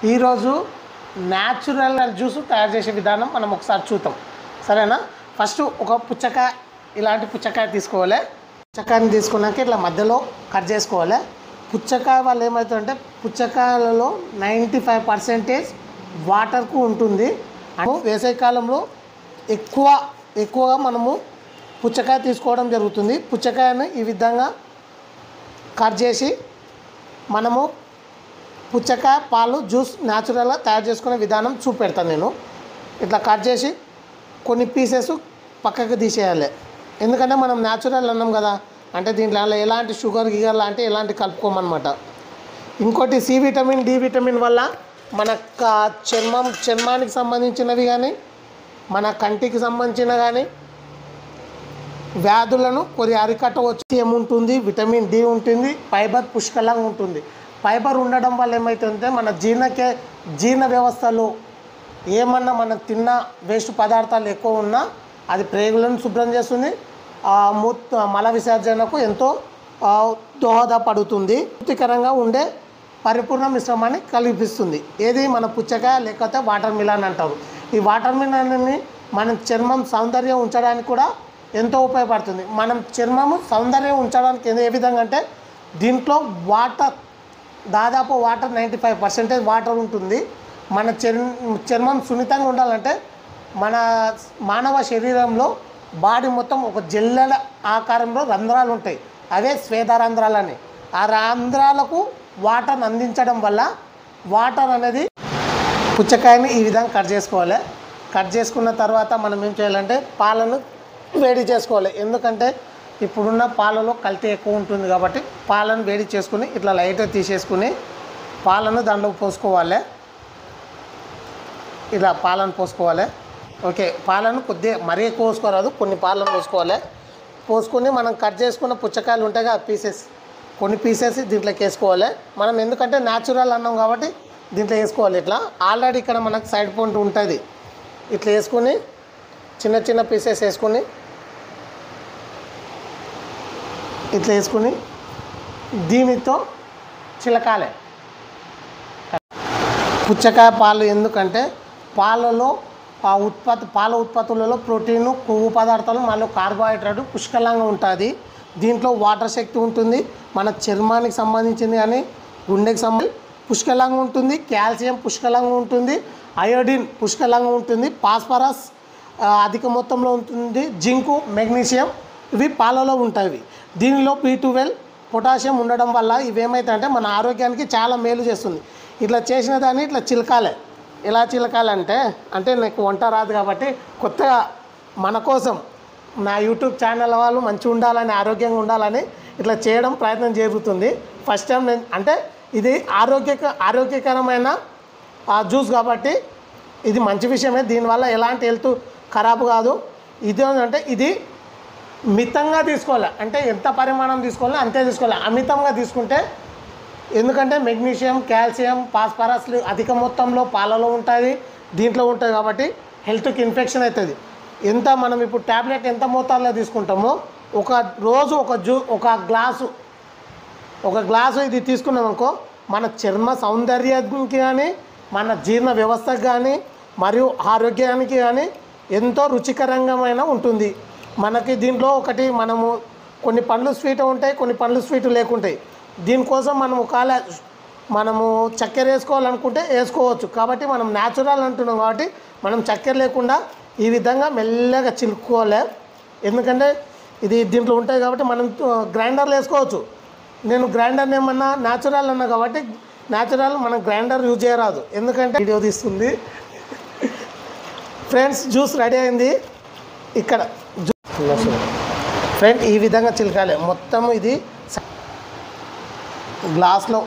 ఈరోజు natural juice తయారు చేసే విధానం మనం ఒకసారి చూద్దాం, సరేనా? ఫస్ట్ ఒక పుచ్చకాయ, ఇలాంటి పుచ్చకాయ తీసుకోవాలి. పుచ్చకాయని తీసుకున్నాక ఇట్లా మధ్యలో కట్ చేసుకోవాలి. పుచ్చకాయ వల్ల ఏమవుతుందంటే పుచ్చకాయలలో 95% వాటర్కు ఉంటుంది. వేసవికాలంలో ఎక్కువగా మనము పుచ్చకాయ తీసుకోవడం జరుగుతుంది. పుచ్చకాయను ఈ విధంగా కట్ చేసి మనము పుచ్చకాయ పాలు జ్యూస్ న్యాచురల్గా తయారు చేసుకునే విధానం చూపెడతాను నేను. ఇట్లా కట్ చేసి కొన్ని పీసెస్ పక్కకు తీసేయాలి. ఎందుకంటే మనం న్యాచురల్ అన్నాం కదా, అంటే దీంట్లో ఎలాంటి షుగర్ గిగర్ లాంటి ఎలాంటి కలుపుకోమన్నమాట. ఇంకోటి సి విటమిన్, డి విటమిన్ వల్ల మన చర్మానికి సంబంధించినవి కానీ మన కంటికి సంబంధించిన కానీ వ్యాధులను కొన్ని అరికట్టవచ్చు. ఏముంటుంది, విటమిన్ డి ఉంటుంది, ఫైబర్ పుష్కలంగా ఉంటుంది. ఫైబర్ ఉండడం వల్ల ఏమవుతుందంటే మన జీర్ణ వ్యవస్థలో ఏమన్నా మనం తిన్న వేస్ట్ పదార్థాలు ఎక్కువ ఉన్నా అది ప్రేగులను శుభ్రం చేస్తుంది, మల విసర్జనకు ఎంతో దోహదపడుతుంది. తృప్తికరంగా ఉండే పరిపూర్ణ మిశ్రమాన్ని కల్పిస్తుంది. ఏది మన పుచ్చకాయ లేకపోతే వాటర్ మిలన్ అంటారు. ఈ వాటర్ మిలన్ని మన చర్మం సౌందర్యం ఉంచడానికి కూడా ఎంతో ఉపయోగపడుతుంది. మనం చర్మము సౌందర్యం ఉంచడానికి ఏ విధంగా అంటే దీంట్లో దాదాపు వాటర్ 95% వాటర్ ఉంటుంది. మన చర్మం సున్నితంగా ఉండాలంటే మన మానవ శరీరంలో బాడీ మొత్తం ఒక జల్లెల ఆకారంలో రంధ్రాలు ఉంటాయి, అవే స్వేదరంధ్రాలని. ఆ రంధ్రాలకు వాటర్ అందించడం వల్ల వాటర్ అనేది పుచ్చకాయని ఈ విధంగా కట్ చేసుకోవాలి. కట్ చేసుకున్న తర్వాత మనం ఏం చేయాలంటే పాలను వేడి చేసుకోవాలి. ఎందుకంటే ఇప్పుడున్న పాలలో కల్తీ ఎక్కువ ఉంటుంది కాబట్టి పాలను వేడి చేసుకుని ఇట్లా లైట్గా తీసేసుకుని పాలను దాంట్లో పోసుకోవాలి. ఇలా పాలను పోసుకోవాలి. ఓకే, పాలను కొద్దిగా మరీ ఎక్కువ పోసుకోరాదు, కొన్ని పాలను పోసుకొని మనం కట్ చేసుకున్న పుచ్చకాయలు ఉంటాయి కదా పీసెస్, కొన్ని పీసెస్ దీంట్లోకి వేసుకోవాలి. మనం ఎందుకంటే న్యాచురల్ అన్నాం కాబట్టి దీంట్లో వేసుకోవాలి. ఇట్లా ఆల్రెడీ ఇక్కడ మనకు సైడ్ పాయింట్ ఉంటుంది. ఇట్లా వేసుకొని చిన్న చిన్న పీసెస్ వేసుకొని ఇట్లా వేసుకుని దీనితో చిలకాలి. పుచ్చకాయ పాలు ఎందుకంటే పాలలో పాల ఉత్పత్తులలో ప్రోటీను, కొవ్వు పదార్థాలు మరియు కార్బోహైడ్రేట్ పుష్కలంగా ఉంటుంది. దీంట్లో వాటర్ శక్తి ఉంటుంది, మన చర్మానికి సంబంధించింది కానీ గుండెకి సంబంధించి పుష్కలంగా ఉంటుంది, కాల్షియం పుష్కలంగా ఉంటుంది, అయోడిన్ పుష్కలంగా ఉంటుంది, ఫాస్ఫరస్ అధిక మొత్తంలో ఉంటుంది, జింకు, మెగ్నీషియం ఇవి పాలలో ఉంటాయి. దీనిలో B12 పొటాషియం ఉండడం వల్ల ఇవేమైతాయంటే మన ఆరోగ్యానికి చాలా మేలు చేస్తుంది. ఇట్లా చేసిన దాన్ని ఇట్లా చిలకాలి. ఎలా చిలకాలంటే నాకు వంట రాదు కాబట్టి కొత్తగా మన కోసం నా యూట్యూబ్ ఛానల్ వాళ్ళు మంచిగా ఉండాలని, ఆరోగ్యంగా ఉండాలని ఇట్లా చేయడం ప్రయత్నం జరుగుతుంది. ఫస్ట్ టైం ఇది ఆరోగ్యకరమైన జ్యూస్ కాబట్టి ఇది మంచి విషయమే. దీనివల్ల ఎలాంటి హెల్త్ ఖరాబు కాదు. ఇదేంటంటే ఇది మితంగా తీసుకోవాలి, అంటే ఎంత పరిమాణం తీసుకోవాలో అంతే తీసుకోవాలి. అమితంగా తీసుకుంటే ఎందుకంటే మెగ్నీషియం, కాల్షియం, ఫాస్ఫరస్లు అధిక మొత్తంలో పాలలో ఉంటుంది, దీంట్లో ఉంటుంది కాబట్టి హెల్త్కి ఇన్ఫెక్షన్ అవుతుంది. మనం ఇప్పుడు ట్యాబ్లెట్ ఎంత మోతాదులో తీసుకుంటామో రోజు ఒక గ్లాసు ఇది తీసుకున్నామనుకో మన చర్మ సౌందర్యానికి కానీ మన జీర్ణ వ్యవస్థకు కానీ మరియు ఆరోగ్యానికి కానీ ఎంతో రుచికరంగా ఉంటుంది. మనకి దీంట్లో మనము కొన్ని పండ్లు స్వీట్ ఉంటాయి, కొన్ని పండ్లు స్వీట్ లేకుంటాయి. దీనికోసం మనము చక్కెర వేసుకోవాలనుకుంటే వేసుకోవచ్చు. కాబట్టి మనం న్యాచురల్ అంటున్నాం కాబట్టి మనం చక్కెర లేకుండా ఈ విధంగా మెల్లగా చిలుక్కోవాలి. ఎందుకంటే ఇది దీంట్లో ఉంటాయి కాబట్టి మనం గ్రైండర్లో వేసుకోవచ్చు. నేను గ్రైండర్ ఏమన్నా న్యాచురల్ అన్నా కాబట్టి న్యాచురల్ మనం గ్రైండర్ యూజ్ చేయరాదు, ఎందుకంటే వీడియో తీస్తుంది. ఫ్రెండ్స్, జ్యూస్ రెడీ అయింది. ఇక్కడ ఫ్రెండ్ ఈ విధంగా చిలకాలి మొత్తం. ఇది గ్లాస్లో